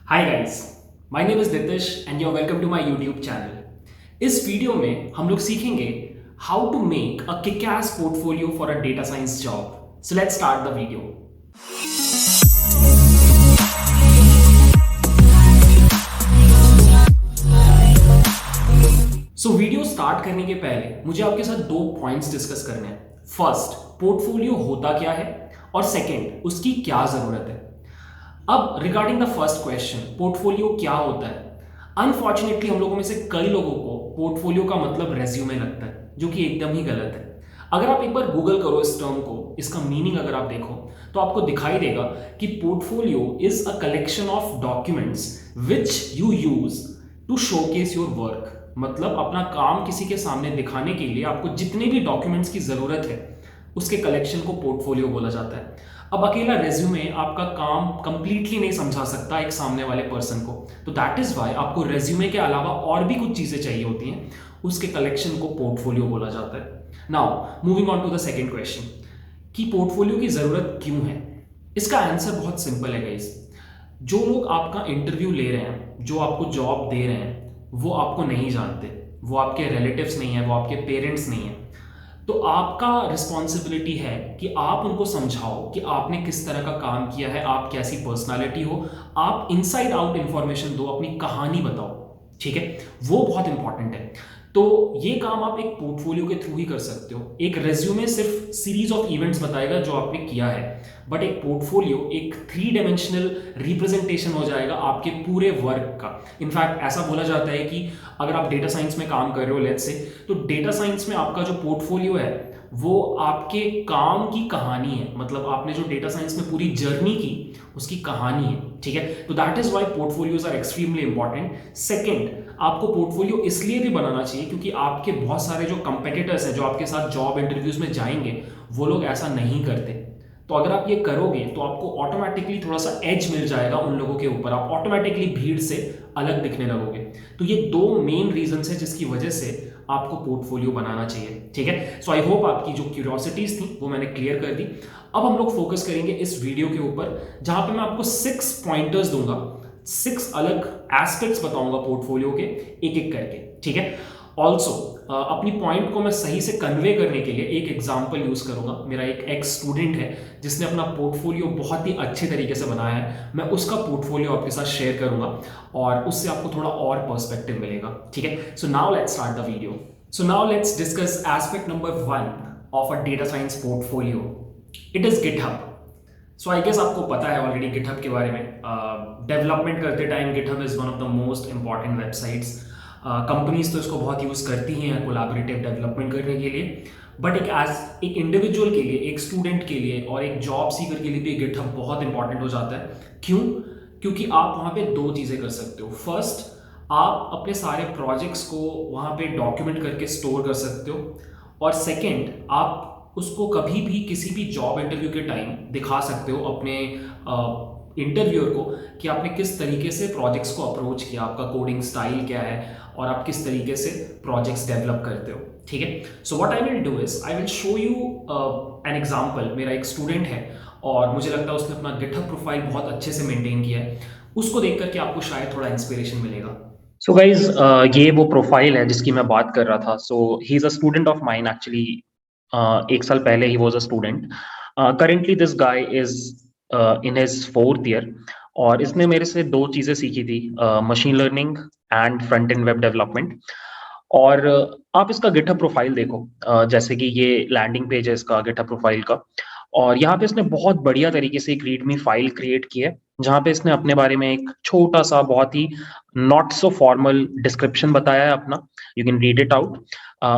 Hi guys, my name is Nitish and you are welcome to my YouTube channel. इस video में हम लोग सीखेंगे how to make a kickass portfolio for a data science job. So let's start the video. So video start करने के पहले मुझे आपके साथ दो पॉइंट्स डिस्कस करने हैं। फर्स्ट, पोर्टफोलियो होता क्या है, और सेकंड, उसकी क्या जरूरत है। अब regarding the first question, portfolio क्या होता है। अनफॉर्चुनेटली हम लोगों में से कई लोगों को पोर्टफोलियो का मतलब रेज्यूमे लगता है, जो कि एकदम ही गलत है। अगर आप एक बार गूगल करो इस टर्म को, इसका मीनिंग अगर आप देखो तो आपको दिखाई देगा कि portfolio is a collection of documents which you use to showcase your work. मतलब अपना काम किसी के सामने दिखाने के लिए आपको जितने भी डॉक्यूमेंट्स की जरूरत है, उसके कलेक्शन को पोर्टफोलियो बोला जाता है। अब अकेला रेज्यूमे आपका काम कंप्लीटली नहीं समझा सकता एक सामने वाले पर्सन को, तो दैट इज वाई आपको रेज्यूमे के अलावा और भी कुछ चीजें चाहिए होती हैं, उसके कलेक्शन को पोर्टफोलियो बोला जाता है। Now moving on to the second question कि पोर्टफोलियो की जरूरत क्यों है। इसका आंसर बहुत सिंपल है गाइस। जो लोग आपका इंटरव्यू ले रहे हैं, जो आपको जॉब दे रहे हैं, वो आपको नहीं जानते, वो आपके रिलेटिव्स नहीं है, वो आपके पेरेंट्स नहीं है। तो आपका रिस्पॉन्सिबिलिटी है कि आप उनको समझाओ कि आपने किस तरह का काम किया है, आप कैसी पर्सनालिटी हो, आप इनसाइड आउट इंफॉर्मेशन दो, अपनी कहानी बताओ। ठीक है, वो बहुत इंपॉर्टेंट है। तो ये काम आप एक पोर्टफोलियो के थ्रू ही कर सकते हो। एक रेज्यूमे सिर्फ सीरीज ऑफ इवेंट्स बताएगा जो आपने किया है, बट एक पोर्टफोलियो एक थ्री डायमेंशनल रिप्रेजेंटेशन हो जाएगा आपके पूरे वर्क का। इनफैक्ट ऐसा बोला जाता है कि अगर आप डेटा साइंस में काम कर रहे हो लेट्स से, तो डेटा साइंस में आपका जो पोर्टफोलियो है वो आपके काम की कहानी है। मतलब आपने जो डेटा साइंस में पूरी जर्नी की, उसकी कहानी है। ठीक है, तो that is why portfolios are extremely important. Second, आपको पोर्टफोलियो इसलिए भी बनाना चाहिए क्योंकि आपके बहुत सारे जो कंपेटिटर्स हैं, जो आपके साथ जॉब इंटरव्यूज में जाएंगे, वो लोग ऐसा नहीं करते। तो अगर आप ये करोगे तो आपको ऑटोमेटिकली थोड़ा सा एज मिल जाएगा उन लोगों के ऊपर, आप ऑटोमेटिकली भीड़ से अलग दिखने लगोगे। तो ये दो मेन रीजंस है जिसकी वजह से आपको पोर्टफोलियो बनाना चाहिए। ठीक है, सो आई होप आपकी जो क्यूरियोसिटीज थी वो मैंने क्लियर कर दी। अब हम लोग फोकस करेंगे इस वीडियो के ऊपर, जहां पे मैं आपको 6 पॉइंटर्स दूंगा, 6 अलग एस्पेक्ट्स बताऊंगा पोर्टफोलियो के, एक एक करके। ठीक है, ऑल्सो अपनी पॉइंट को मैं सही से कन्वे करने के लिए एक एग्जाम्पल यूज करूंगा। मेरा एक एक्स स्टूडेंट है जिसने अपना पोर्टफोलियो बहुत ही अच्छे तरीके से बनाया है, मैं उसका पोर्टफोलियो आपके साथ शेयर करूंगा और उससे आपको थोड़ा और पर्सपेक्टिव मिलेगा। ठीक है, so now let's start the video. So now let's discuss aspect number 1 of a data science portfolio. It is GitHub. So I guess आपको पता है ऑलरेडी गिटहब के बारे में। डेवलपमेंट करते time GitHub is one of the most important websites. Companies तो इसको बहुत यूज़ करती हैं कोलैबोरेटिव डेवलपमेंट करने के लिए, बट एक इंडिविजुअल के लिए, एक स्टूडेंट के लिए और एक जॉब सीकर के लिए भी गिटहब बहुत इंपॉर्टेंट हो जाता है। क्यों? क्योंकि आप वहाँ पे दो चीज़ें कर सकते हो। फर्स्ट, आप अपने सारे प्रोजेक्ट्स को वहाँ पे डॉक्यूमेंट करके स्टोर कर सकते हो, और सेकेंड, आप उसको कभी भी किसी भी जॉब इंटरव्यू के टाइम दिखा सकते हो अपने इंटरव्यूअर को कि आपने किस तरीके से प्रोजेक्ट्स को अप्रोच किया, आपका कोडिंग स्टाइल क्या है, और आप किस तरीके से प्रोजेक्ट्स डेवलप करते हो। ठीक है, so what I will do is I will show you an example. मेरा एक स्टूडेंट है और मुझे लगता है उसने अपना गिटहब प्रोफाइल बहुत अच्छे से मेंटेन किया है। उसको देख करके आपको शायद थोड़ा इंस्पिरेशन मिलेगा। सो गाइज, ये वो प्रोफाइल है जिसकी मैं बात कर रहा था। So he is a student of mine actually. एक साल पहले he was a student. Currently this guy is in his 4th year, और इसने मेरे से दो चीजें सीखी थी, machine learning and front end web development. और आप इसका गिटहब प्रोफाइल देखो, जैसे कि ये लैंडिंग पेज है इसका गिटहब प्रोफाइल का, और यहाँ पे इसने बहुत बढ़िया तरीके से एक रीडमी फाइल क्रिएट की है, जहाँ पे इसने अपने बारे में एक छोटा सा बहुत ही नॉट सो फॉर्मल डिस्क्रिप्शन बताया है अपना। You can read it out.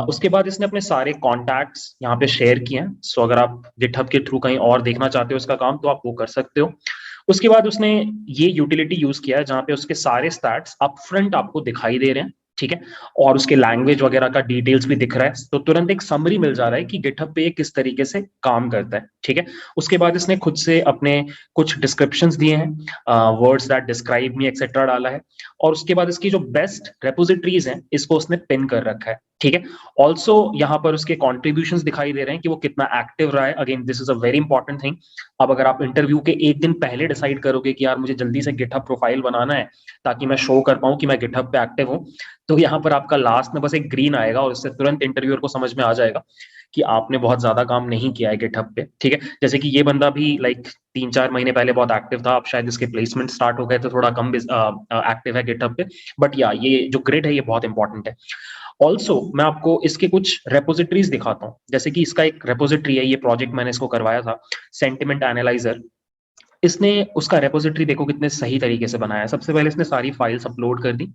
उसके बाद इसने अपने सारे कॉन्टैक्ट्स यहाँ पे शेयर किए हैं। सो अगर आप गिटहब के थ्रू कहीं और देखना चाहते हो इसका काम, तो आप वो कर सकते हो। उसके बाद उसने ये यूटिलिटी यूज किया है जहाँ पे उसके सारे स्टैट्स अप फ्रंट आपको दिखाई दे रहे हैं। ठीक है, और उसके लैंग्वेज वगैरह का डिटेल्स भी दिख रहा है, तो तुरंत एक समरी मिल जा रहा है कि गिटहब पे ये किस तरीके से काम करता है। ठीक है। उसके बाद इसने खुद से अपने कुछ डिस्क्रिप्शंस दिए हैं, words that describe me etcetera डाला है, और उसके बाद इसकी जो बेस्ट रेपोजिटरीज हैं इसको उसने पिन कर रखा है, ठीक है। ऑल्सो यहाँ पर उसके कॉन्ट्रीब्यूशंस दिखाई दे रहे हैं कि वो कितना एक्टिव रहा है। Again this is a very important thing. अब अगर आप इंटरव्यू के एक दिन पहले डिसाइड करोगे कि यार मुझे जल्दी से गिटहब प्रोफाइल बनाना है ताकि मैं शो कर पाऊं कि मैं गिटहब पे एक्टिव हूं, तो यहाँ पर आपका लास्ट में बस एक ग्रीन आएगा और उससे तुरंत इंटरव्यूअर को समझ में आ जाएगा कि आपने बहुत ज्यादा काम नहीं किया है गिटहब पे, ठीक है। जैसे कि ये बंदा भी लाइक 3-4 महीने पहले बहुत एक्टिव था, अब शायद इसके प्लेसमेंट स्टार्ट हो गए तो थोड़ा कम एक्टिव है गिटहब पे, बट या ये जो ग्रिड है ये बहुत इंपॉर्टेंट है। ऑल्सो मैं आपको इसके कुछ रेपोजिटरीज दिखाता हूँ, जैसे कि इसका एक रेपोजिटरी है, ये प्रोजेक्ट मैंने इसको करवाया था, सेंटिमेंट एनालाइजर। इसने उसका रेपोजिटरी देखो कितने सही तरीके से बनाया है। सबसे पहले इसने सारी फाइल्स अपलोड कर दी।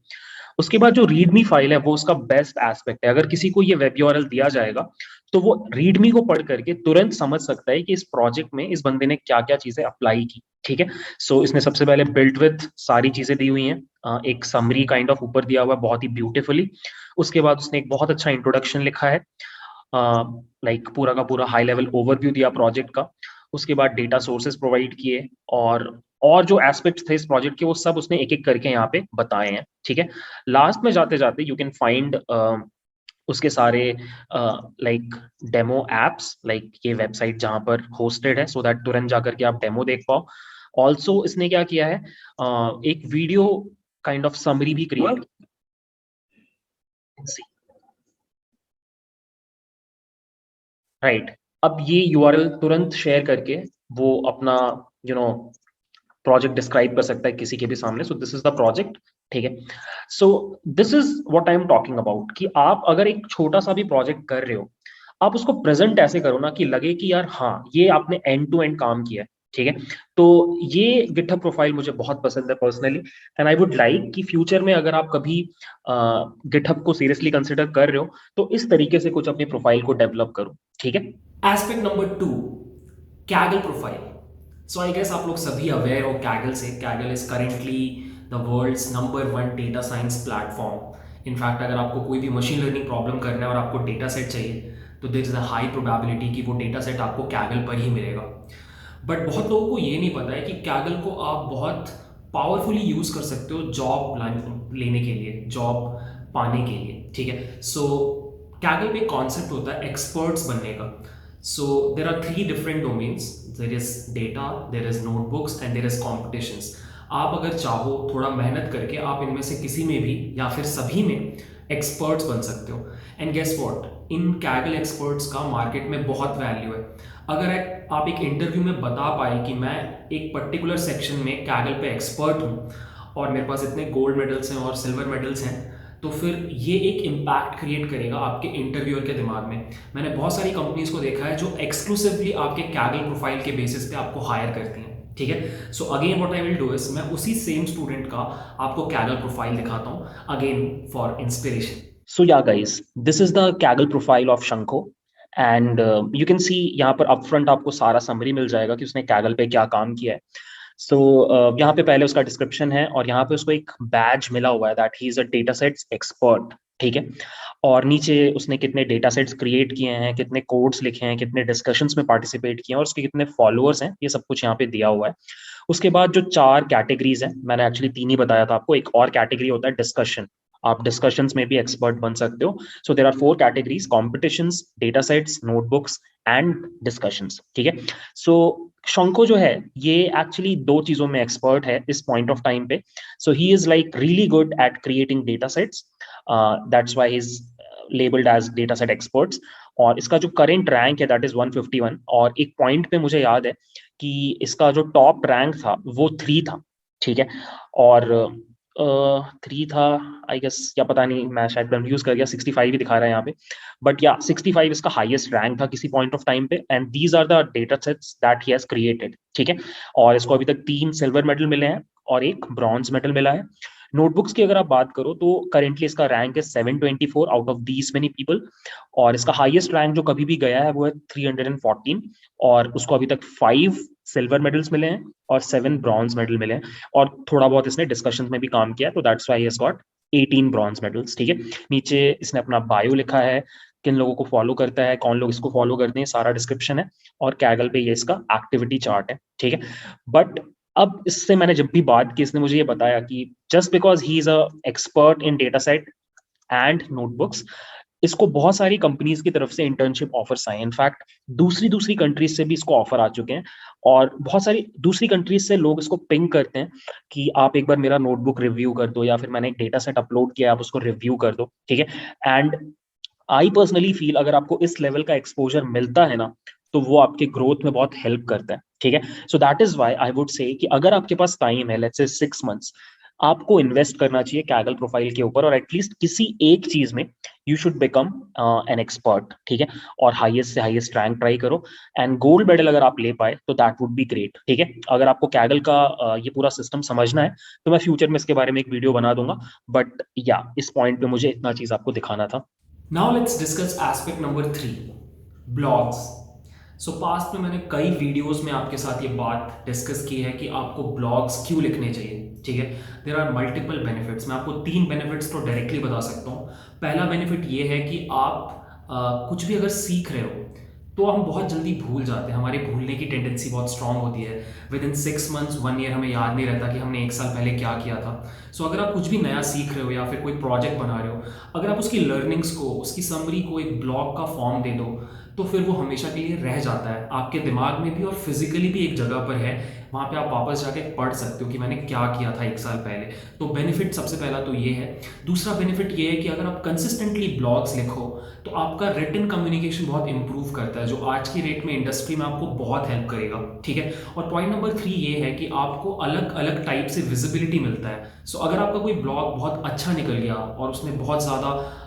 उसके बाद जो रीडमी फाइल है वो उसका बेस्ट एस्पेक्ट है। अगर किसी को ये वेब यूआरएल दिया जाएगा तो वो रीडमी को पढ़ करके तुरंत समझ सकता है कि इस प्रोजेक्ट में इस बंदे ने क्या क्या चीजें अप्लाई की, ठीक है। सो इसने सबसे पहले बिल्ट विथ सारी चीजें दी हुई हैं, एक समरी काइंड ऑफ ऊपर दिया हुआ है बहुत ही ब्यूटीफुली। उसके बाद उसने एक बहुत अच्छा इंट्रोडक्शन लिखा है, लाइक पूरा का पूरा हाई लेवल ओवरव्यू दिया प्रोजेक्ट का। उसके बाद डेटा सोर्सेज प्रोवाइड किए, और जो एस्पेक्ट्स थे इस प्रोजेक्ट के वो सब उसने एक एक करके यहाँ पे बताए हैं, ठीक है। लास्ट में जाते जाते यू कैन फाइंड उसके सारे लाइक डेमो एप्स, लाइक ये वेबसाइट जहां पर होस्टेड है, सो दैट तुरंत जाकर के आप डेमो देख पाओ। ऑल्सो इसने क्या किया है, एक वीडियो काइंड ऑफ समरी भी क्रिएट, राइट। अब ये यूआरएल तुरंत शेयर करके वो अपना यू नो प्रोजेक्ट डिस्क्राइब कर सकता है किसी के भी सामने। सो दिस इज द प्रोजेक्ट, ठीक है। सो this is what I am talking about, कि आप अगर एक छोटा सा भी प्रोजेक्ट कर रहे हो, आप उसको प्रेजेंट ऐसे करो ना कि लगे कि यार हाँ ये आपने एंड टू एंड काम किया है, ठीक है। तो ये गिटहब प्रोफाइल मुझे बहुत पसंद है personally, and I would like कि फ्यूचर में अगर आप कभी गिटहब को सीरियसली कंसिडर कर रहे हो तो इस तरीके से कुछ अपनी प्रोफाइल को डेवलप करो, ठीक है। Aspect number 2, Kaggle profile. So I guess आप लोग सभी अवेयर हो कैगल से। Kaggle is currently the world's number 1 data science platform. In fact अगर आपको कोई भी मशीन लर्निंग प्रॉब्लम करना है और आपको डेटा सेट चाहिए तो there is a high probability कि वो डेटा सेट आपको कैगल पर ही मिलेगा। बट बहुत लोगों को ये नहीं पता है कि कैगल को आप बहुत पावरफुली यूज़ कर सकते हो जॉब लेने के लिए, जॉब पाने के लिए, ठीक है। सो कैगल में कॉन्सेप्ट होता है एक्सपर्ट्स बनने का। So there are 3 different domains, there is data, there is notebooks and there is competitions. आप अगर चाहो थोड़ा मेहनत करके आप इनमें से किसी में भी या फिर सभी में एक्सपर्ट्स बन सकते हो। And guess what, in Kaggle experts का मार्केट में बहुत वैल्यू है। अगर आप एक इंटरव्यू में बता पाए कि मैं एक पर्टिकुलर सेक्शन में कैगल पे एक्सपर्ट हूँ और मेरे पास इतने गोल्ड मेडल्स हैं और सिल्वर मेडल्स हैं, तो फिर ये एक इम्पैक्ट क्रिएट करेगा आपके इंटरव्यूअर के दिमाग में। मैंने बहुत सारी कंपनीज को देखा है जो एक्सक्लूसिवली आपके कैगल प्रोफाइल के बेसिस पे आपको हायर करती हैं, ठीक है। So again what I will do is मैं उसी सेम स्टूडेंट का आपको कैगल प्रोफाइल दिखाता हूँ again for inspiration. So yeah, guys, this is the Kaggle profile of Shanko, and you can see यहाँ पर upfront आपको सारा समरी मिल जाएगा कि उसने Kaggle पे क्या काम किया है। सो यहाँ पे पहले उसका डिस्क्रिप्शन है और यहाँ पे उसको एक बैज मिला हुआ है that he is a data sets expert, ठीक है। और नीचे उसने कितने डेटा सेट्स क्रिएट किए हैं, कितने कोड्स लिखे हैं, कितने डिस्कशंस में पार्टिसिपेट किए हैं और उसके कितने फॉलोअर्स हैं, ये सब कुछ यहाँ पे दिया हुआ है। उसके बाद जो 4 कैटेगरीज हैं, मैंने एक्चुअली 3 ही बताया था आपको, एक और कैटेगरी होता है डिस्कशन। आप डिस्कशंस में भी एक्सपर्ट बन सकते हो। So there are 4 categories, competitions, data sets, notebooks and discussions, ठीक है। सो शंको जो है ये एक्चुअली 2 चीजों में एक्सपर्ट है इस पॉइंट ऑफ टाइम पे। So he is like really good at creating data sets, that's why he is labelled as data set experts. और इसका जो करेंट रैंक है दैट इज 151, और एक पॉइंट पे मुझे याद है कि इसका जो टॉप रैंक था वो 3 था, ठीक है। और 3 था आई गेस, या पता नहीं, मैं शायद कंफ्यूज कर गया, 65 ही दिखा रहा है यहाँ पे, बट या 65 इसका हाईएस्ट रैंक था किसी पॉइंट ऑफ टाइम पे। And these are the data sets that he has created, ठीक है। और इसको अभी तक 3 सिल्वर मेडल मिले हैं और एक ब्रॉन्ज मेडल मिला है। नोटबुक्स की अगर आप बात करो तो करेंटली इसका रैंक है 724 out of these many people, और इसका हाईएस्ट रैंक जो कभी भी गया है वो है 314, और उसको अभी तक 5 सिल्वर मेडल्स मिले हैं और 7 ब्रॉन्ज मेडल मिले हैं, और थोड़ा बहुत इसने डिस्कशन में भी काम किया है, तो that's why he has got 18 bronze medals, ठीक है। नीचे इसने अपना बायो लिखा है किन लोगों को फॉलो करता है, कौन लोग इसको फॉलो करते हैं, सारा डिस्क्रिप्शन है। और कैगल पे ये इसका एक्टिविटी चार्ट है, ठीक है। बट अब इससे मैंने जब भी बात की, इसने मुझे ये बताया कि just because he is a expert in data set and notebooks, इसको बहुत सारी कंपनीज की तरफ से इंटर्नशिप ऑफर्स आए। इनफैक्ट दूसरी दूसरी कंट्रीज से भी इसको ऑफर आ चुके हैं, और बहुत सारी दूसरी कंट्रीज से लोग इसको पिंग करते हैं कि आप एक बार मेरा नोटबुक रिव्यू कर दो, या फिर मैंने एक डेटा सेट अपलोड किया, आप उसको रिव्यू कर दो, ठीक है। एंड आई पर्सनली फील अगर आपको इस लेवल का एक्सपोजर मिलता है ना, तो वो आपके ग्रोथ में बहुत हेल्प करता है, ठीक है। So that is why I would say कि अगर आपके पास टाइम है, लेट्स से 6 मंथ्स, आपको इन्वेस्ट करना चाहिए कैगल प्रोफाइल के ऊपर, और एटलीस्ट किसी एक चीज में you should become an expert, ठीक है। और हाईएस्ट से हाईएस्ट रैंक ट्राई करो, एंड गोल्ड मेडल अगर आप ले पाए तो दैट वुड बी ग्रेट, ठीक है। अगर आपको कैगल का ये पूरा सिस्टम समझना है, तो मैं फ्यूचर में इसके बारे में एक वीडियो बना दूंगा, बट या इस पॉइंट पे मुझे इतना चीज आपको दिखाना था। Now let's discuss aspect number 3, blogs. So past में मैंने कई वीडियोस में आपके साथ ये बात डिस्कस की है कि आपको ब्लॉग्स क्यों लिखने चाहिए, ठीक है। There are multiple benefits. मैं आपको 3 बेनिफिट्स तो डायरेक्टली बता सकता हूँ। पहला बेनिफिट ये है कि आप कुछ भी अगर सीख रहे हो तो हम बहुत जल्दी भूल जाते हैं, हमारे भूलने की टेंडेंसी बहुत स्ट्रांग होती है। विद इन 6 मंथ्स 1 ईयर हमें याद नहीं रहता कि हमने 1 साल पहले क्या किया था। सो अगर आप कुछ भी नया सीख रहे हो या फिर कोई प्रोजेक्ट बना रहे हो, अगर आप उसकी लर्निंग्स को, उसकी समरी को एक ब्लॉग का फॉर्म दे दो, तो फिर वो हमेशा के लिए रह जाता है आपके दिमाग में भी, और फिजिकली भी एक जगह पर है, वहाँ पे आप वापस जाके पढ़ सकते हो कि मैंने क्या किया था 1 साल पहले। तो बेनिफिट सबसे पहला तो ये है। दूसरा बेनिफिट ये है कि अगर आप कंसिस्टेंटली ब्लॉग्स लिखो तो आपका रिटन कम्युनिकेशन बहुत इंप्रूव करता है, जो आज की रेट में इंडस्ट्री में आपको बहुत हेल्प करेगा, ठीक है। और पॉइंट नंबर 3 ये है कि आपको अलग अलग टाइप से विजिबिलिटी मिलता है। सो अगर आपका कोई ब्लॉग बहुत अच्छा निकल गया और उसमें बहुत ज़्यादा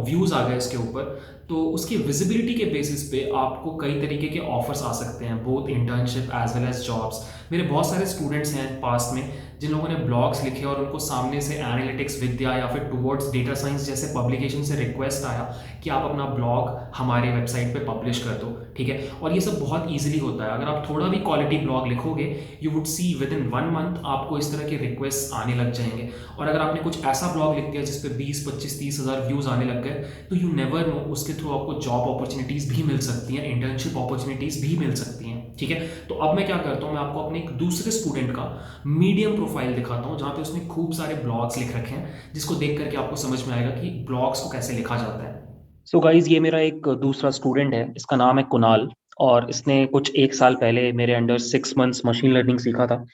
व्यूज़ आ गए इसके ऊपर, तो उसकी विजिबिलिटी के बेसिस पे आपको कई तरीके के ऑफर्स आ सकते हैं, both internship as well as jobs. मेरे बहुत सारे स्टूडेंट्स हैं पास्ट में जिन लोगों ने ब्लॉग्स लिखे और उनको सामने से एनालिटिक्स विद्या या फिर टुवर्ड्स डेटा साइंस जैसे पब्लिकेशन से रिक्वेस्ट आया कि आप अपना ब्लॉग हमारे वेबसाइट पे पब्लिश कर दो, ठीक है। और ये सब बहुत ईजिली होता है। अगर आप थोड़ा भी क्वालिटी ब्लॉग लिखोगे, you would C with in 1 month आपको इस तरह के रिक्वेस्ट आने लग जाएंगे। और अगर आपने कुछ ऐसा ब्लॉग लिख दिया जिस पे 20, 25, 30 हज़ार व्यूज़ आने लग गए, तो यू नेवर नो, उसके थ्रू आपको जॉब अपॉर्चुनिटीज़ भी मिल सकती हैं, इंटर्नशिप अपॉर्चुनिटीज़ भी मिल सकती हैं, ठीक है। तो अब मैं क्या करता हूँ, मैं आपको अपने एक दूसरे स्टूडेंट का मीडियम प्रोफाइल दिखाता हूँ जहाँ पे उसने खूब सारे ब्लॉग्स लिख रखे हैं, जिसको देख करके आपको समझ में आएगा कि ब्लॉग्स को कैसे लिखा जाता है। सो गाइज, ये मेरा एक दूसरा स्टूडेंट है, इसका नाम है कुणाल, और इसने कुछ 1 साल पहले मेरे अंडर 6 मंथ्स मशीन लर्निंग सीखा था।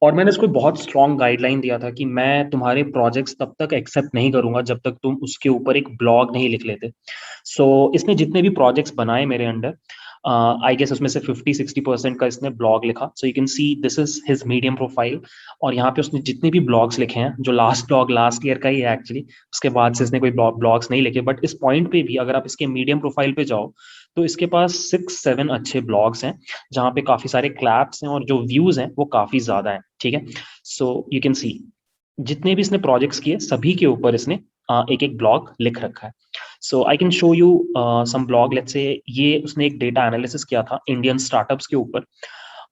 और मैंने इसको बहुत स्ट्रॉन्ग गाइडलाइन दिया था कि मैं तुम्हारे प्रोजेक्ट्स तब तक एक्सेप्ट नहीं करूंगा जब तक तुम उसके ऊपर एक ब्लॉग नहीं लिख लेते। सो इसने जितने भी प्रोजेक्ट्स बनाए मेरे अंडर, आई गेस उसमें से 50-60% का इसने ब्लॉग लिखा। सो you can see this is his medium profile. और यहाँ पे उसने जितने भी ब्लॉग्स लिखे हैं, जो लास्ट ब्लॉग लास्ट ईयर का ही है एक्चुअली, उसके बाद से इसने कोई ब्लॉग्स नहीं लिखे, बट इस पॉइंट पे भी अगर आप इसके मीडियम प्रोफाइल पे जाओ, तो इसके पास 6-7 अच्छे ब्लॉग्स हैं, जहाँ पे काफी सारे क्लैप्स हैं, और जो व्यूज हैं वो काफी ज्यादा है, ठीक है। सो यू कैन सी जितने भी इसने प्रोजेक्ट्स किए, सभी के ऊपर इसने एक एक ब्लॉग लिख रखा है। So I can show you some blog. Let's say ये उसने एक डेटा एनालिसिस किया था इंडियन स्टार्टअप्स के ऊपर,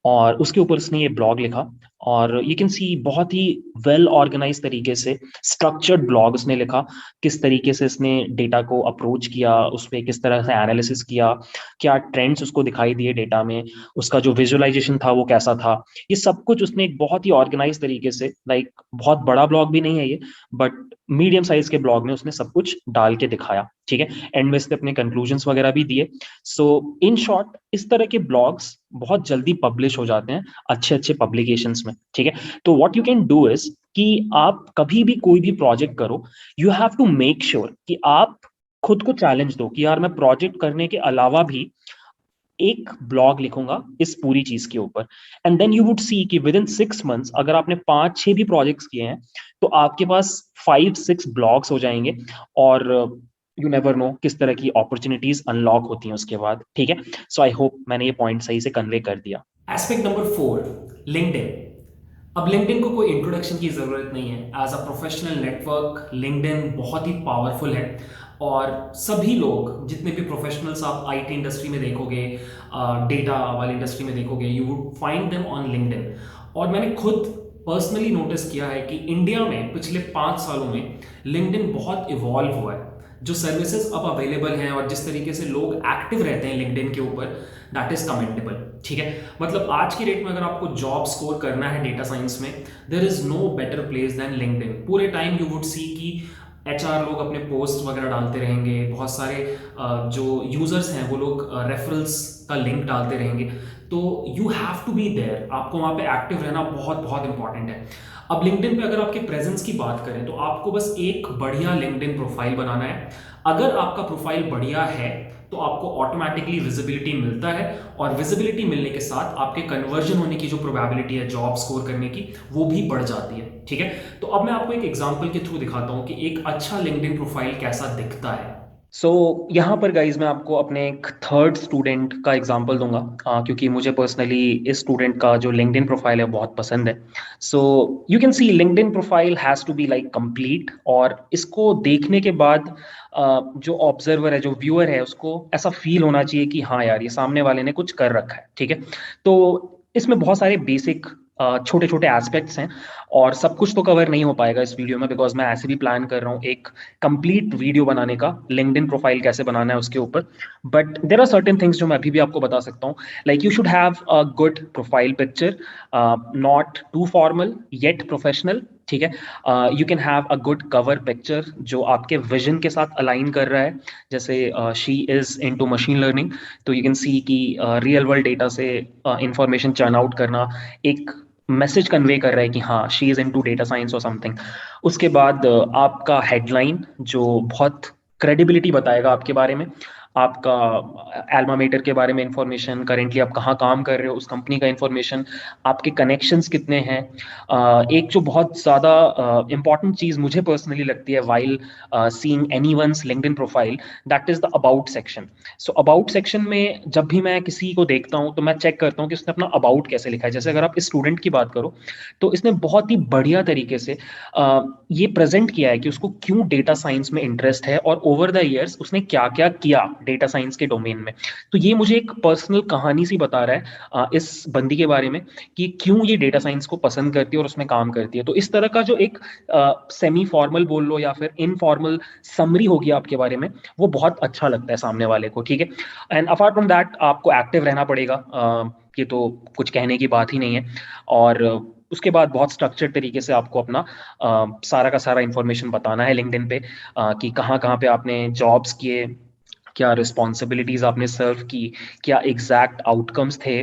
और उसके ऊपर उसने ये ब्लॉग लिखा। और यू कैन सी बहुत ही वेल ऑर्गेनाइज तरीके से स्ट्रक्चर्ड ब्लॉग उसने लिखा, किस तरीके से इसने डेटा को अप्रोच किया, उस पर किस तरह से एनालिसिस किया, क्या ट्रेंड्स उसको दिखाई दिए डेटा में, उसका जो विजुअलाइजेशन था वो कैसा था। ये सब कुछ उसने एक बहुत ही ऑर्गेनाइज तरीके से, लाइक बहुत बड़ा ब्लॉग भी नहीं है ये, बट मीडियम साइज के ब्लॉग में उसने सब कुछ डाल के दिखाया, ठीक है। एंड में इसने अपने कंक्लूजन्स वगैरह भी दिए। सो इन शॉर्ट, इस तरह के ब्लॉग्स बहुत जल्दी पब्लिश हो जाते हैं अच्छे अच्छे पब्लिकेशंस में, ठीक है। तो what you can do is कि आप कभी भी कोई भी प्रोजेक्ट करो, you have to make sure कि आप खुद को चैलेंज दो कि यार मैं प्रोजेक्ट करने के अलावा भी एक ब्लॉग लिखूंगा इस पूरी चीज के ऊपर। And then you would see कि विद इन 6 मंथ्स अगर आपने 5-6 भी प्रोजेक्ट्स किए हैं, तो आपके पास 5-6 ब्लॉग्स हो जाएंगे। और यू नेवर नो किस तरह की अपॉर्चुनिटीज अनलॉक होती हैं उसके बाद, ठीक है। सो आई होप मैंने ये पॉइंट सही से कन्वे कर दिया। Aspect number 4, LinkedIn. अब लिंक्डइन को कोई इंट्रोडक्शन की ज़रूरत नहीं है। As a professional network LinkedIn बहुत ही पावरफुल है, और सभी लोग, जितने भी प्रोफेशनल्स आप आईटी इंडस्ट्री में देखोगे, डेटा वाली इंडस्ट्री में देखोगे, you would find them on LinkedIn. और मैंने खुद पर्सनली नोटिस किया है कि इंडिया में पिछले 5 सालों में लिंक्डइन बहुत इवॉल्व हुआ है। जो सर्विसेज अब अवेलेबल हैं और जिस तरीके से लोग एक्टिव रहते हैं लिंक्डइन के ऊपर, दैट इज कमेंडेबल। ठीक है, मतलब आज की डेट में अगर आपको जॉब स्कोर करना है डेटा साइंस में, there is no better place than LinkedIn. पूरे टाइम यू वुड सी कि एचआर लोग अपने पोस्ट वगैरह डालते रहेंगे, बहुत सारे जो यूजर्स हैं वो लोग रेफरल्स का लिंक डालते रहेंगे, तो you have to be there. आपको वहाँ पे एक्टिव रहना बहुत बहुत इंपॉर्टेंट है। अब लिंक्डइन पे अगर आपके प्रेजेंस की बात करें तो आपको बस एक बढ़िया लिंक्डइन प्रोफाइल बनाना है। अगर आपका प्रोफाइल बढ़िया है तो आपको ऑटोमेटिकली विजिबिलिटी मिलता है, और विजिबिलिटी मिलने के साथ आपके कन्वर्जन होने की जो प्रोबेबिलिटी है जॉब स्कोर करने की, वो भी बढ़ जाती है। ठीक है, तो अब मैं आपको एक एग्जांपल के थ्रू दिखाता हूं कि एक अच्छा लिंक्डइन प्रोफाइल कैसा दिखता है। यहाँ पर गाइज मैं आपको अपने एक थर्ड स्टूडेंट का एग्जांपल दूंगा, क्योंकि मुझे पर्सनली इस स्टूडेंट का जो लिंक्डइन प्रोफाइल है बहुत पसंद है। So you can see LinkedIn profile has to be like complete, और इसको देखने के बाद जो ऑब्जर्वर है, जो व्यूअर है, उसको ऐसा फील होना चाहिए कि हाँ यार, ये सामने वाले ने कुछ कर रखा है। ठीक है, तो इसमें बहुत सारे बेसिक छोटे छोटे एस्पेक्ट्स हैं, और सब कुछ तो कवर नहीं हो पाएगा इस वीडियो में, बिकॉज मैं ऐसे भी प्लान कर रहा हूँ एक कंप्लीट वीडियो बनाने का, लिंक्डइन प्रोफाइल कैसे बनाना है उसके ऊपर। But there are certain things जो मैं अभी भी आपको बता सकता हूँ, like you should have a good profile picture, not too formal yet professional. ठीक है, you can have a good cover picture जो आपके विजन के साथ अलाइन कर रहा है। जैसे she is into machine learning, तो यू कैन सी कि रियल वर्ल्ड डेटा से इंफॉर्मेशन चर्न आउट करना एक मैसेज कन्वे कर रहा है कि हाँ, she is into data science और समथिंग। उसके बाद आपका हेडलाइन जो बहुत क्रेडिबिलिटी बताएगा आपके बारे में, आपका एल्मा मेटर के बारे में इंफॉर्मेशन, करेंटली आप कहाँ काम कर रहे हो, उस कंपनी का इंफॉर्मेशन, आपके कनेक्शंस कितने हैं। एक जो बहुत ज़्यादा इंपॉर्टेंट चीज़ मुझे पर्सनली लगती है while seeing anyone's LinkedIn profile, that is the about section. So about section में जब भी मैं किसी को देखता हूँ तो मैं चेक करता हूँ कि उसने अपना अबाउट कैसे लिखा है। जैसे अगर आप इस स्टूडेंट की बात करो तो इसने बहुत ही बढ़िया तरीके से ये प्रेजेंट किया है कि उसको क्यों डेटा साइंस में इंटरेस्ट है, और ओवर द ईयर्स उसने क्या क्या किया डेटा साइंस के डोमेन में। तो ये मुझे एक पर्सनल कहानी सी बता रहा है इस बंदी के बारे में कि क्यों ये डेटा साइंस को पसंद करती है और उसमें काम करती है। तो इस तरह का जो एक सेमी फॉर्मल बोल लो या फिर इनफॉर्मल समरी होगी आपके बारे में, वो बहुत अच्छा लगता है सामने वाले को। ठीक है, एंड अपार्ट फ्रॉम दैट आपको एक्टिव रहना पड़ेगा, ये तो कुछ कहने की बात ही नहीं है। और उसके बाद बहुत स्ट्रक्चर्ड तरीके से आपको अपना सारा का सारा इंफॉर्मेशन बताना है लिंक्डइन पे, कि कहाँ कहाँ पे आपने जॉब्स किए, क्या रिस्पॉन्सिबिलिटीज आपने सर्व की, क्या एग्जैक्ट आउटकम्स थे,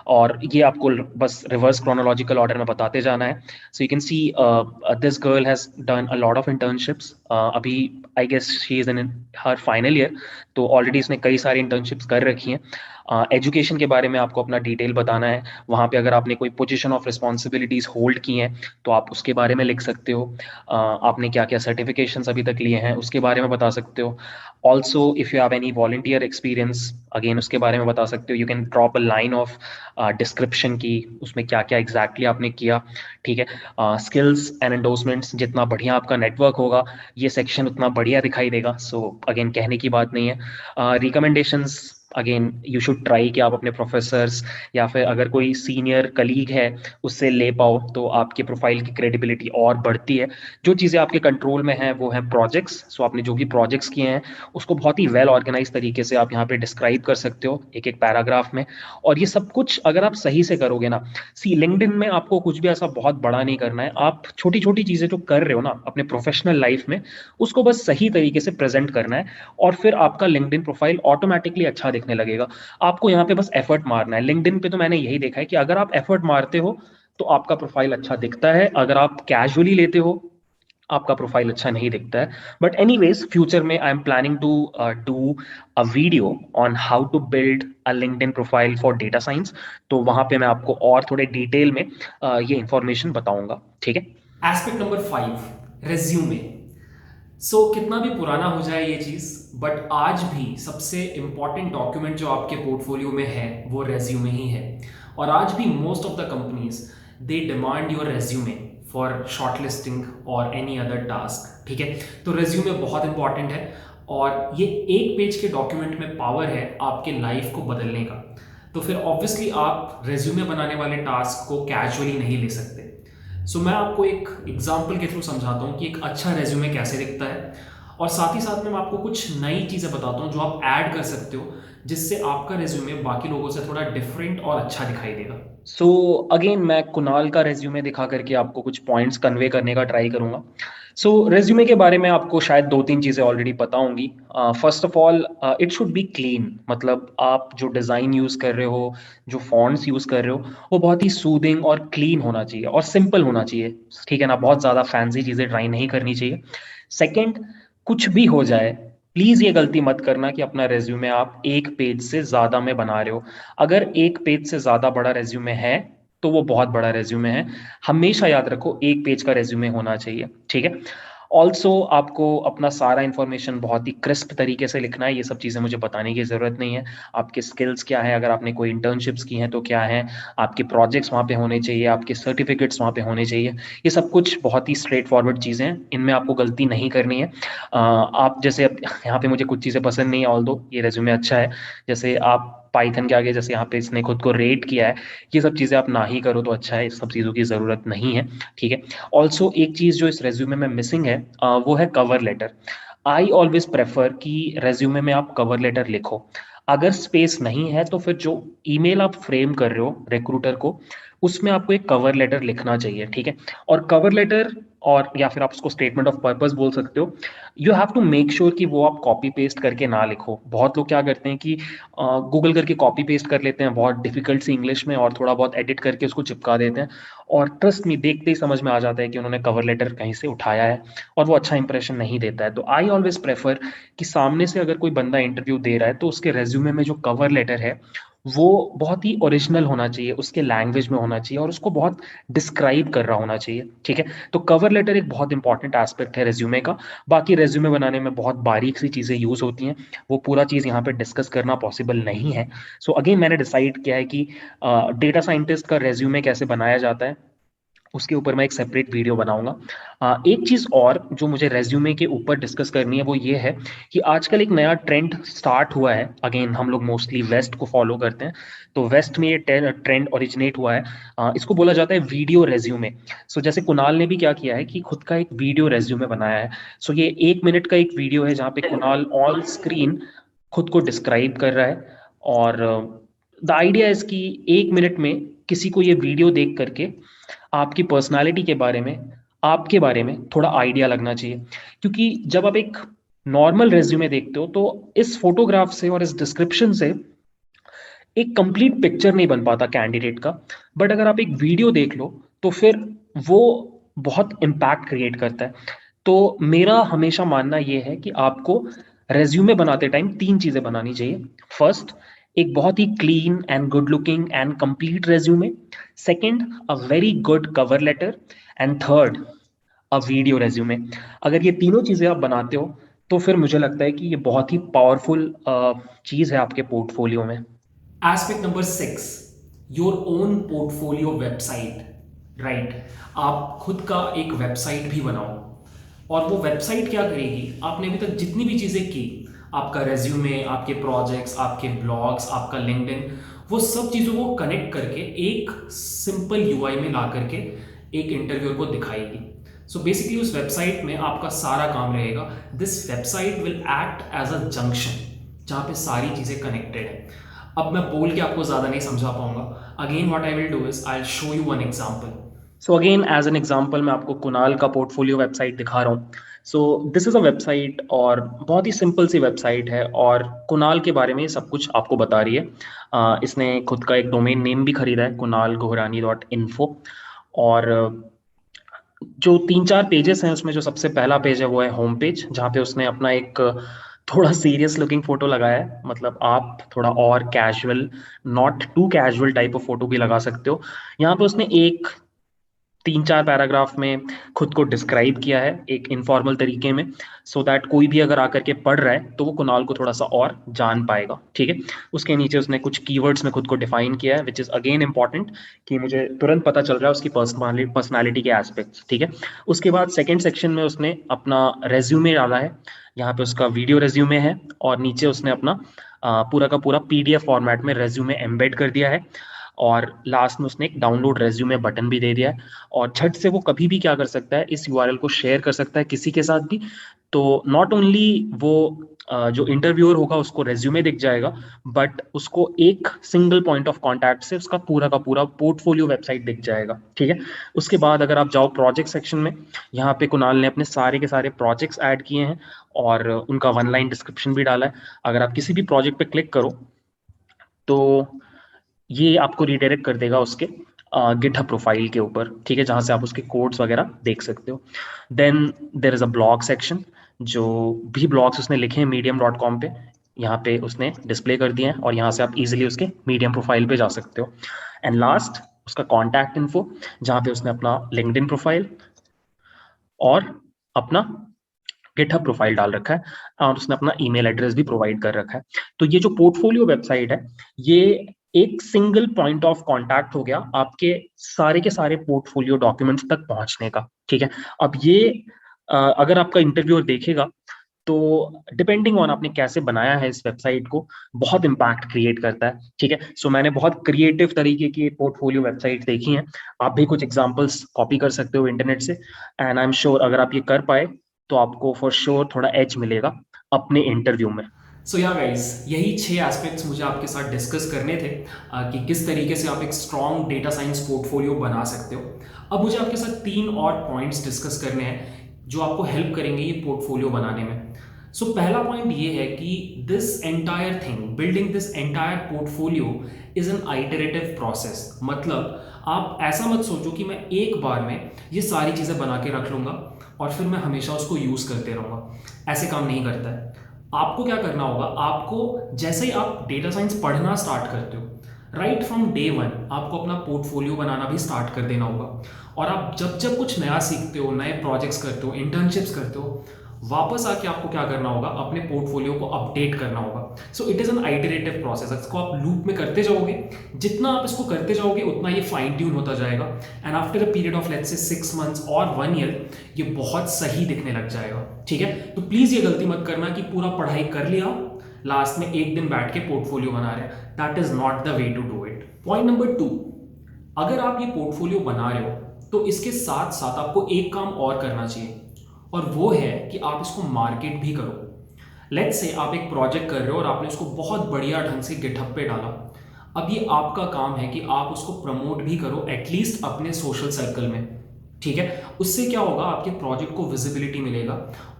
और ये आपको बस रिवर्स क्रोनोलॉजिकल ऑर्डर में बताते जाना है। So you can see this girl has done a lot of internships, अभी I guess she is in her final year, तो ऑलरेडी इसने कई सारी इंटर्नशिप्स कर रखी हैं। एजुकेशन के बारे में आपको अपना डिटेल बताना है, वहाँ पे अगर आपने कोई पोजीशन ऑफ रिस्पॉन्सिबिलिटीज होल्ड की हैं तो आप उसके बारे में लिख सकते हो। आपने क्या क्या सर्टिफिकेशंस अभी तक लिए हैं उसके बारे में बता सकते हो। Also if you have any volunteer experience, again उसके बारे में बता सकते हो। You can drop a line of description की उसमें क्या क्या एग्जैक्टली आपने किया। ठीक है, स्किल्स एंड एंडोर्समेंट्स, जितना बढ़िया आपका नेटवर्क होगा ये सेक्शन उतना बढ़िया दिखाई देगा। सो अगेन कहने की बात नहीं है। Recommendations, again you should try कि आप अपने प्रोफेसर्स या फिर अगर कोई सीनियर कलीग है उससे ले पाओ, तो आपके प्रोफाइल की क्रेडिबिलिटी और बढ़ती है। जो चीज़ें आपके कंट्रोल में हैं वो है प्रोजेक्ट्स। सो आपने जो भी प्रोजेक्ट्स किए हैं उसको बहुत ही वेल ऑर्गेनाइज तरीके से आप यहाँ पे डिस्क्राइब कर सकते हो एक एक पैराग्राफ में। और ये सब कुछ अगर आप सही से करोगे ना, सी लिंक्डइन में आपको कुछ भी ऐसा बहुत बड़ा नहीं करना है, आप छोटी छोटी चीज़ें जो कर रहे हो ना अपने प्रोफेशनल लाइफ में उसको बस सही तरीके से प्रेजेंट करना है, और फिर आपका लिंक्डइन प्रोफाइल ऑटोमेटिकली अच्छा दिखने लगेगा। आपको यहाँ पे बस एफर्ट मारना है। लिंक्डइन पे तो मैंने यही देखा है कि अगर आप एफर्ट मारते हो तो आपका प्रोफाइल अच्छा दिखता है, अगर आप कैजुअली लेते हो आपका प्रोफाइल अच्छा नहीं दिखता है। बट एनीवेज फ्यूचर में I am planning to do a video on how to build a LinkedIn profile for data science, तो वहां पे मैं आपको और थोड़े डिटेल में ये इंफॉर्मेशन बताऊंगा। ठीक है, एस्पेक्ट नंबर 5, रेज्यूमे। कितना भी पुराना हो जाए ये चीज़, बट आज भी सबसे इंपॉर्टेंट डॉक्यूमेंट जो आपके पोर्टफोलियो में है वो रेज्यूमे ही है। और आज भी most of the companies they demand your resume for shortlisting और एनी अदर टास्क। ठीक है, तो रेज्यूमे बहुत इंपॉर्टेंट है, और ये एक पेज के डॉक्यूमेंट में पावर है आपके लाइफ को बदलने का। तो फिर ऑब्वियसली आप रेज्यूमे बनाने वाले टास्क को कैजुअली नहीं ले सकते। मैं आपको एक एग्जाम्पल के थ्रू समझाता हूँ कि एक अच्छा रेज्यूमे कैसे दिखता है। और साथ ही साथ में मैं आपको कुछ नई चीज़ें बताता हूँ जो आप ऐड कर सकते हो, जिससे आपका रेज्यूमे बाकी लोगों से थोड़ा डिफरेंट और अच्छा दिखाई देगा। सो अगेन मैं कुणाल का रेज्यूमे दिखा करके आपको कुछ पॉइंट्स कन्वे करने का ट्राई करूंगा। सो रेज्यूमे के बारे में आपको शायद दो तीन चीज़ें ऑलरेडी पता होंगी। First of all it should be clean, मतलब आप जो डिज़ाइन यूज़ कर रहे हो, जो फॉन्ट्स यूज़ कर रहे हो, वो बहुत ही सूदिंग और क्लीन होना चाहिए और सिंपल होना चाहिए। ठीक है ना, बहुत ज़्यादा फैंसी चीज़ें ट्राई नहीं करनी चाहिए। सेकेंड, कुछ भी हो जाए, प्लीज़ ये गलती मत करना कि अपना रेज्यूमे आप एक पेज से ज़्यादा में बना रहे हो। अगर एक पेज से ज़्यादा बड़ा रेज्यूमे है तो वो बहुत बड़ा रेज्यूमे है। हमेशा याद रखो एक पेज का रेज्यूमे होना चाहिए, ठीक है। ऑल्सो आपको अपना सारा इंफॉर्मेशन बहुत ही क्रिस्प तरीके से लिखना है। ये सब चीज़ें मुझे बताने की ज़रूरत नहीं है। आपके स्किल्स क्या है, अगर आपने कोई इंटर्नशिप्स की हैं तो क्या है, आपके प्रोजेक्ट्स वहाँ पे होने चाहिए, आपके सर्टिफिकेट्स वहाँ पे होने चाहिए। ये सब कुछ बहुत ही स्ट्रेट फॉरवर्ड चीज़ें हैं, इनमें आपको गलती नहीं करनी है। आप जैसे अब यहाँ पे मुझे कुछ चीज़ें पसंद नहीं है, ऑल्दो ये रेज्यूमे अच्छा है। जैसे आप पाइथन के आगे जैसे यहाँ पे इसने खुद को रेट किया है, ये सब चीज़ें आप ना ही करो तो अच्छा है, इस सब चीज़ों की ज़रूरत नहीं है, ठीक है। ऑल्सो एक चीज़ जो इस रेज्यूमे में मिसिंग है वो है cover letter. I always prefer कि रेज्यूमे में आप कवर लेटर लिखो। अगर स्पेस नहीं है तो फिर जो ईमेल आप फ्रेम कर रहे हो रिक्रूटर को, उसमें आपको एक कवर लेटर लिखना चाहिए, ठीक है। और कवर लेटर, और या फिर आप उसको स्टेटमेंट ऑफ पर्पस बोल सकते हो, you have to make sure कि वो आप कॉपी पेस्ट करके ना लिखो। बहुत लोग क्या करते हैं कि गूगल करके कॉपी पेस्ट कर लेते हैं बहुत डिफिकल्ट सी इंग्लिश में, और थोड़ा बहुत एडिट करके उसको चिपका देते हैं, और ट्रस्ट मी देखते ही समझ में आ जाता है कि उन्होंने कवर लेटर कहीं से उठाया है, और वो अच्छा इंप्रेशन नहीं देता है। तो आई ऑलवेज प्रेफर कि सामने से अगर कोई बंदा इंटरव्यू दे रहा है तो उसके रेज्यूमे में जो कवर लेटर है वो बहुत ही ओरिजिनल होना चाहिए, उसके लैंग्वेज में होना चाहिए, और उसको बहुत डिस्क्राइब कर रहा होना चाहिए, ठीक है। तो कवर लेटर एक बहुत इंपॉर्टेंट एस्पेक्ट है रेज्यूमे का। बाकी रेज्यूमे बनाने में बहुत बारीक सी चीज़ें यूज होती हैं, वो पूरा चीज़ यहाँ पे डिस्कस करना पॉसिबल नहीं है। सो अगेन मैंने डिसाइड किया है कि डेटा साइंटिस्ट का रेज्यूमे कैसे बनाया जाता है उसके ऊपर मैं एक सेपरेट वीडियो बनाऊंगा। एक चीज और जो मुझे रेज्यूमे के ऊपर डिस्कस करनी है वो ये है कि आजकल एक नया ट्रेंड स्टार्ट हुआ है। अगेन हम लोग मोस्टली वेस्ट को फॉलो करते हैं, तो वेस्ट में ये ट्रेंड ओरिजिनेट हुआ है। इसको बोला जाता है वीडियो रेज्यूमे। सो जैसे कुणाल ने भी क्या किया है कि खुद का एक वीडियो रेज्यूमे बनाया है। सो ये 1 मिनट का एक वीडियो है जहाँ पे कुणाल ऑन स्क्रीन खुद को डिस्क्राइब कर रहा है, और द आइडिया इज कि 1 मिनट में किसी को ये वीडियो देख करके आपकी पर्सनालिटी के बारे में, आपके बारे में थोड़ा आइडिया लगना चाहिए। क्योंकि जब आप एक नॉर्मल रेज्यूमे देखते हो तो इस फोटोग्राफ से और इस डिस्क्रिप्शन से एक कंप्लीट पिक्चर नहीं बन पाता कैंडिडेट का। बट अगर आप एक वीडियो देख लो तो फिर वो बहुत इम्पैक्ट क्रिएट करता है। तो मेरा हमेशा मानना यह है कि आपको रेज्यूमे बनाते टाइम तीन चीजें बनानी चाहिए। फर्स्ट, एक बहुत ही clean and good looking and complete resume. Second, a very good cover letter. And third, a video resume. अगर ये तीनों चीजें आप बनाते हो तो फिर मुझे लगता है कि ये बहुत ही पावरफुल चीज है आपके पोर्टफोलियो में। Aspect number 6, your own portfolio website. Right, आप खुद का एक वेबसाइट भी बनाओ। और वो वेबसाइट क्या करेगी, आपने अभी तक जितनी भी चीज़ें की, आपका रेज्यूमे, आपके प्रोजेक्ट्स, आपके ब्लॉग्स, आपका लिंक्डइन, वो सब चीज़ों को कनेक्ट करके एक सिंपल यूआई में ला करके एक इंटरव्यूअर को दिखाएगी। सो बेसिकली उस वेबसाइट में आपका सारा काम रहेगा। This website will act as a junction जहाँ पे सारी चीज़ें कनेक्टेड है। अब मैं बोल के आपको ज़्यादा नहीं समझा पाऊंगा। Again what I will do is I will show you one example. So again as an example मैं आपको कुणाल का पोर्टफोलियो वेबसाइट दिखा रहा हूँ। So this is a website, और बहुत ही सिंपल सी वेबसाइट है, और कुणाल के बारे में सब कुछ आपको बता रही है। इसने खुद का एक डोमेन नेम भी खरीदा है, kunalgohrani.info। और जो तीन चार पेजेस हैं उसमें जो सबसे पहला पेज है वो है होम पेज, जहाँ पे उसने अपना एक थोड़ा सीरियस लुकिंग फोटो लगाया है। मतलब आप थोड़ा और casual, not too casual type of photo भी लगा सकते हो। यहाँ पे उसने एक 3-4 पैराग्राफ में खुद को डिस्क्राइब किया है एक इनफॉर्मल तरीके में, सो दैट कोई भी अगर आकर के पढ़ रहा है तो वो कुणाल को थोड़ा सा और जान पाएगा, ठीक है। उसके नीचे उसने कुछ कीवर्ड्स में खुद को डिफाइन किया है, विच इज अगेन इंपॉर्टेंट, कि मुझे तुरंत पता चल रहा है उसकी पर्सनालिटी के एस्पेक्ट्स, ठीक है। उसके बाद सेकेंड सेक्शन में उसने अपना रेज्यूमे डाला है। यहाँ पे उसका वीडियो रेज्यूमे है, और नीचे उसने अपना पूरा का पूरा पीडीएफ फॉर्मेट में रेज्यूमे एम्बेड कर दिया है। और लास्ट में उसने एक डाउनलोड रेज्यूमे बटन भी दे दिया है, और झट से वो कभी भी क्या कर सकता है, इस यूआरएल को शेयर कर सकता है किसी के साथ भी। तो नॉट ओनली वो जो इंटरव्यूअर होगा उसको रेज्यूमे दिख जाएगा, बट उसको एक सिंगल पॉइंट ऑफ कांटेक्ट से उसका पूरा का पूरा पोर्टफोलियो वेबसाइट दिख जाएगा। ठीक है, उसके बाद अगर आप जाओ प्रोजेक्ट सेक्शन में, यहाँ पे कुणाल ने अपने सारे के सारे प्रोजेक्ट्स ऐड किए हैं और उनका वन लाइन डिस्क्रिप्शन भी डाला है। अगर आप किसी भी प्रोजेक्ट पे क्लिक करो तो ये आपको रिडायरेक्ट कर देगा उसके गिटहब प्रोफाइल के ऊपर, ठीक है, जहां से आप उसके कोड्स वगैरह देख सकते हो। Then there is a blog section, जो भी ब्लॉग्स उसने लिखे हैं medium.com पे, यहाँ पे उसने डिस्प्ले कर दिए हैं, और यहाँ से आप इजीली उसके मीडियम प्रोफाइल पे जा सकते हो। एंड लास्ट उसका कॉन्टैक्ट इन्फो, जहाँ पे उसने अपना लिंक्डइन प्रोफाइल और अपना गिटहब प्रोफाइल डाल रखा है, और उसने अपना ईमेल एड्रेस भी प्रोवाइड कर रखा है। तो ये जो पोर्टफोलियो वेबसाइट है, ये एक सिंगल पॉइंट ऑफ कांटेक्ट हो गया आपके सारे के सारे पोर्टफोलियो डॉक्यूमेंट्स तक पहुंचने का। ठीक है, अब ये अगर आपका इंटरव्यूअर देखेगा तो डिपेंडिंग ऑन आपने कैसे बनाया है इस वेबसाइट को, बहुत इंपैक्ट क्रिएट करता है। ठीक है, सो मैंने बहुत क्रिएटिव तरीके की पोर्टफोलियो वेबसाइट देखी हैं, आप भी कुछ एग्जांपल्स कॉपी कर सकते हो इंटरनेट से, एंड आई एम श्योर अगर आप ये कर पाए तो आपको फॉर श्योर थोड़ा एज मिलेगा अपने इंटरव्यू में। सो या गाइज, यही 6 एस्पेक्ट्स मुझे आपके साथ डिस्कस करने थे कि किस तरीके से आप एक स्ट्रॉन्ग डेटा साइंस पोर्टफोलियो बना सकते हो। अब मुझे आपके साथ 3 और पॉइंट्स डिस्कस करने हैं जो आपको हेल्प करेंगे ये पोर्टफोलियो बनाने में। सो पहला पॉइंट ये है कि this entire thing, building this entire portfolio is an iterative process. मतलब आप ऐसा मत सोचो कि मैं एक बार में ये सारी चीज़ें बना के रख लूँगा और फिर मैं हमेशा उसको यूज़ करते रहूँगा। ऐसे काम नहीं करता है। आपको क्या करना होगा, आपको जैसे ही आप डेटा साइंस पढ़ना स्टार्ट करते हो, राइट फ्रॉम डे वन आपको अपना पोर्टफोलियो बनाना भी स्टार्ट कर देना होगा। और आप जब जब कुछ नया सीखते हो, नए प्रोजेक्ट्स करते हो, इंटर्नशिप्स करते हो, वापस आके आपको क्या करना होगा, अपने पोर्टफोलियो को अपडेट करना होगा। So it is an iterative process. इसको आप लूप में करते जाओगे, जितना आप इसको करते जाओगे उतना ये फाइन ट्यून होता जाएगा, and after a period of let's say 6 months और 1 ईयर ये बहुत सही दिखने लग जाएगा। ठीक है, तो प्लीज़ ये गलती मत करना कि पूरा पढ़ाई कर लिया, लास्ट में एक दिन बैठ के पोर्टफोलियो बना रहे हैं। That is not the way to do it. Point number 2, अगर आप ये पोर्टफोलियो बना रहे हो तो इसके साथ साथ आपको एक काम और करना चाहिए, और वो है कि आप इसको मार्केट भी करो। लेट्स से आप एक प्रोजेक्ट कर रहे हो और आपने उसको बहुत बढ़िया ढंग से गिटहब पे डाला। अब ये आपका काम है कि आप उसको प्रमोट भी करो, एटलीस्ट अपने सोशल सर्कल में। ठीक है, उससे क्या होगा, आपके प्रोजेक्ट को विजिबिलिटी मिलेगा,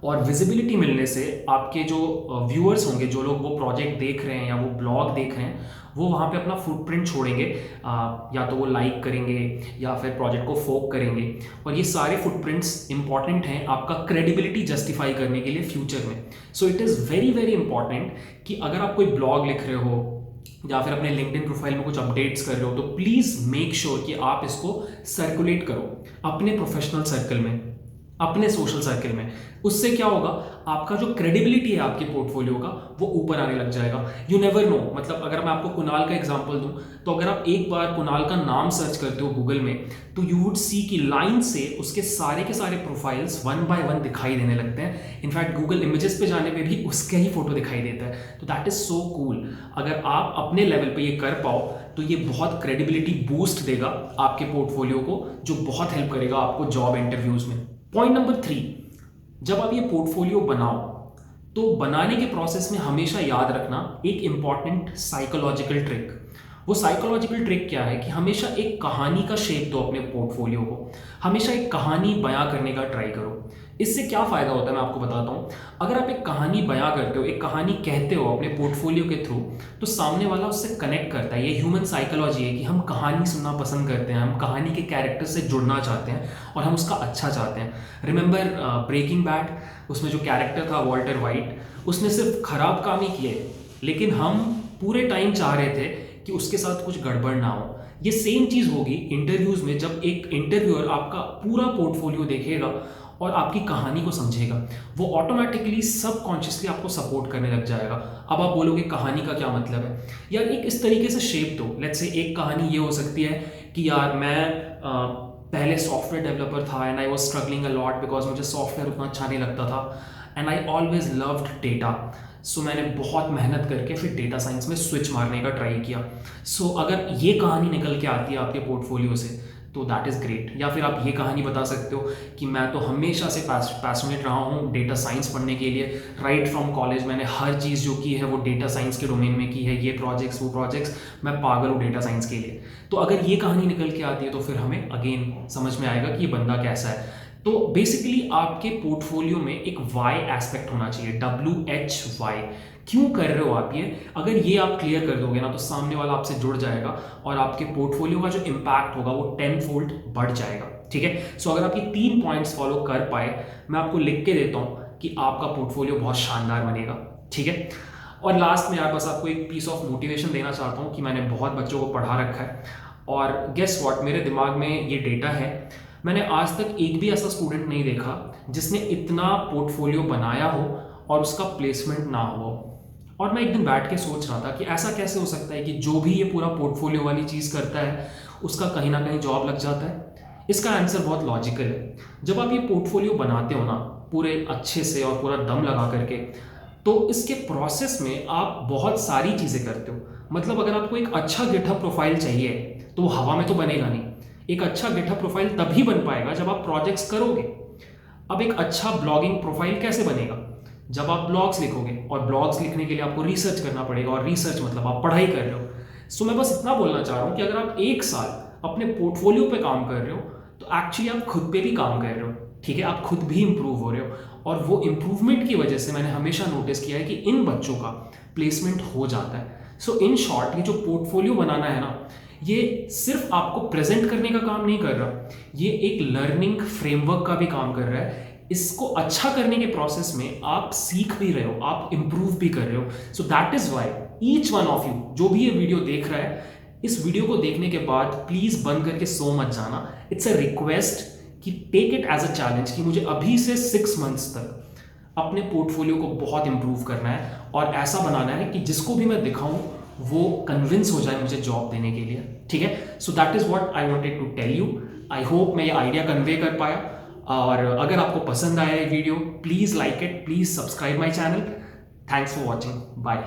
और विजिबिलिटी मिलने से आपके जो व्यूअर्स होंगे, जो लोग वो प्रोजेक्ट देख रहे हैं या वो ब्लॉग देख रहे हैं, वो वहाँ पे अपना फुटप्रिंट छोड़ेंगे। या तो वो लाइक करेंगे या फिर प्रोजेक्ट को फोक करेंगे, और ये सारे फुटप्रिंट्स इंपॉर्टेंट हैं आपका क्रेडिबिलिटी जस्टिफाई करने के लिए फ्यूचर में। So it is very very important कि अगर आप कोई ब्लॉग लिख रहे हो या फिर अपने लिंक्डइन प्रोफाइल में कुछ अपडेट्स कर रहे हो, तो प्लीज़ मेक श्योर कि आप इसको सर्कुलेट करो अपने प्रोफेशनल सर्कल में, अपने सोशल सर्कल में। उससे क्या होगा, आपका जो क्रेडिबिलिटी है आपके पोर्टफोलियो का वो ऊपर आने लग जाएगा। यू नेवर नो, मतलब अगर मैं आपको कुणाल का एग्जांपल दूं, तो अगर आप एक बार कुणाल का नाम सर्च करते हो गूगल में, तो यू वुड सी कि लाइन से उसके सारे के सारे प्रोफाइल्स 1 बाय 1 दिखाई देने लगते हैं। इनफैक्ट गूगल इमेजेस पे जाने पे भी उसका ही फोटो दिखाई देता है। तो दैट इज सो कूल। अगर आप अपने लेवल पे ये कर पाओ तो ये बहुत क्रेडिबिलिटी बूस्ट देगा आपके पोर्टफोलियो को, जो बहुत हेल्प करेगा आपको जॉब इंटरव्यूज में। पॉइंट नंबर 3, जब आप ये पोर्टफोलियो बनाओ तो बनाने के प्रोसेस में हमेशा याद रखना एक इंपॉर्टेंट साइकोलॉजिकल ट्रिक। वो साइकोलॉजिकल ट्रिक क्या है कि हमेशा एक कहानी का शेप दो अपने पोर्टफोलियो को, हमेशा एक कहानी बयां करने का ट्राई करो। इससे क्या फ़ायदा होता है मैं आपको बताता हूँ। अगर आप एक कहानी बयां करते हो, एक कहानी कहते हो अपने पोर्टफोलियो के थ्रू, तो सामने वाला उससे कनेक्ट करता है। ये ह्यूमन साइकोलॉजी है कि हम कहानी सुनना पसंद करते हैं, हम कहानी के कैरेक्टर से जुड़ना चाहते हैं और हम उसका अच्छा चाहते हैं। रिमेंबर ब्रेकिंग बैड, उसमें जो कैरेक्टर था वॉल्टर वाइट, उसने सिर्फ खराब काम ही किए, लेकिन हम पूरे टाइम चाह रहे थे कि उसके साथ कुछ गड़बड़ ना हो। ये सेम चीज़ होगी इंटरव्यूज़ में, जब एक इंटरव्यूअर आपका पूरा पोर्टफोलियो देखेगा और आपकी कहानी को समझेगा, वो ऑटोमेटिकली सबकॉन्शियसली आपको सपोर्ट करने लग जाएगा। अब आप बोलोगे कहानी का क्या मतलब है यार, एक इस तरीके से शेप दो। लेट्स से एक कहानी ये हो सकती है कि यार मैं पहले सॉफ्टवेयर डेवलपर था and I was struggling a lot because मुझे सॉफ्टवेयर उतना अच्छा नहीं लगता था, and I always loved data. So मैंने बहुत मेहनत करके फिर डेटा साइंस में स्विच मारने का ट्राई किया। सो अगर ये कहानी निकल के आती है आपके पोर्टफोलियो से तो दैट इज़ ग्रेट। या फिर आप ये कहानी बता सकते हो कि मैं तो हमेशा से पैशनेट रहा हूँ डेटा साइंस पढ़ने के लिए, राइट फ्रॉम कॉलेज मैंने हर चीज़ जो की है वो डेटा साइंस के डोमेन में की है, ये प्रोजेक्ट्स वो प्रोजेक्ट्स, मैं पागल हूँ डेटा साइंस के लिए। तो अगर ये कहानी निकल के आती है तो फिर हमें अगेन समझ में आएगा कि ये बंदा कैसा है। तो बेसिकली आपके पोर्टफोलियो में एक वाई एस्पेक्ट होना चाहिए, WHY। क्यों कर रहे हो आप ये, अगर ये आप क्लियर कर दोगे ना तो सामने वाला आपसे जुड़ जाएगा और आपके पोर्टफोलियो का जो इम्पैक्ट होगा वो 10 फोल्ड बढ़ जाएगा। ठीक है, सो अगर आप ये 3 पॉइंट्स फॉलो कर पाए, मैं आपको लिख के देता हूँ कि आपका पोर्टफोलियो बहुत शानदार बनेगा। ठीक है, और लास्ट में यार बस आपको एक पीस ऑफ मोटिवेशन देना चाहता हूँ कि मैंने बहुत बच्चों को पढ़ा रखा है और गेस व्हाट, मेरे दिमाग में ये डेटा है, मैंने आज तक एक भी ऐसा स्टूडेंट नहीं देखा जिसने इतना पोर्टफोलियो बनाया हो और उसका प्लेसमेंट ना हो। और मैं एक दिन बैठ के सोच रहा था कि ऐसा कैसे हो सकता है कि जो भी ये पूरा पोर्टफोलियो वाली चीज़ करता है उसका कहीं ना कहीं जॉब लग जाता है। इसका आंसर बहुत लॉजिकल है। जब आप ये पोर्टफोलियो बनाते हो ना पूरे अच्छे से और पूरा दम लगा करके, तो इसके प्रोसेस में आप बहुत सारी चीज़ें करते हो। मतलब अगर आपको एक अच्छा गिटहब प्रोफाइल चाहिए तो वो हवा में तो बनेगा नहीं। एक अच्छा गिटहब प्रोफाइल तभी बन पाएगा जब आप प्रोजेक्ट्स करोगे। अब एक अच्छा ब्लॉगिंग प्रोफाइल कैसे बनेगा, जब आप ब्लॉग्स लिखोगे, और ब्लॉग्स लिखने के लिए आपको रिसर्च करना पड़ेगा, और रिसर्च मतलब आप पढ़ाई कर रहे हो। सो मैं बस इतना बोलना चाह रहा हूँ कि अगर आप 1 साल अपने पोर्टफोलियो पे काम कर रहे हो तो एक्चुअली आप खुद पे भी काम कर रहे हो। ठीक है, आप खुद भी इंप्रूव हो रहे हो और वो इंप्रूवमेंट की वजह से मैंने हमेशा नोटिस किया है कि इन बच्चों का प्लेसमेंट हो जाता है। सो इन शॉर्ट, ये जो पोर्टफोलियो बनाना है ना, ये सिर्फ आपको प्रेजेंट करने का काम नहीं कर रहा, ये एक लर्निंग फ्रेमवर्क का भी काम कर रहा है। इसको अच्छा करने के प्रोसेस में आप सीख भी रहे हो, आप इंप्रूव भी कर रहे हो। So that is why each one of you जो भी ये वीडियो देख रहा है, इस वीडियो को देखने के बाद प्लीज बंद करके सो मत जाना। इट्स अ रिक्वेस्ट कि take it as a challenge कि मुझे अभी से 6 मंथ्स तक अपने पोर्टफोलियो को बहुत इंप्रूव करना है और ऐसा बनाना है कि जिसको भी मैं दिखाऊं वो कन्विंस हो जाए मुझे जॉब देने के लिए। ठीक है, so that is what I wanted to tell you. I hope मैं ये आइडिया कन्वे कर पाया, और अगर आपको पसंद आया ये video please like it, please subscribe my channel. Thanks for watching, bye.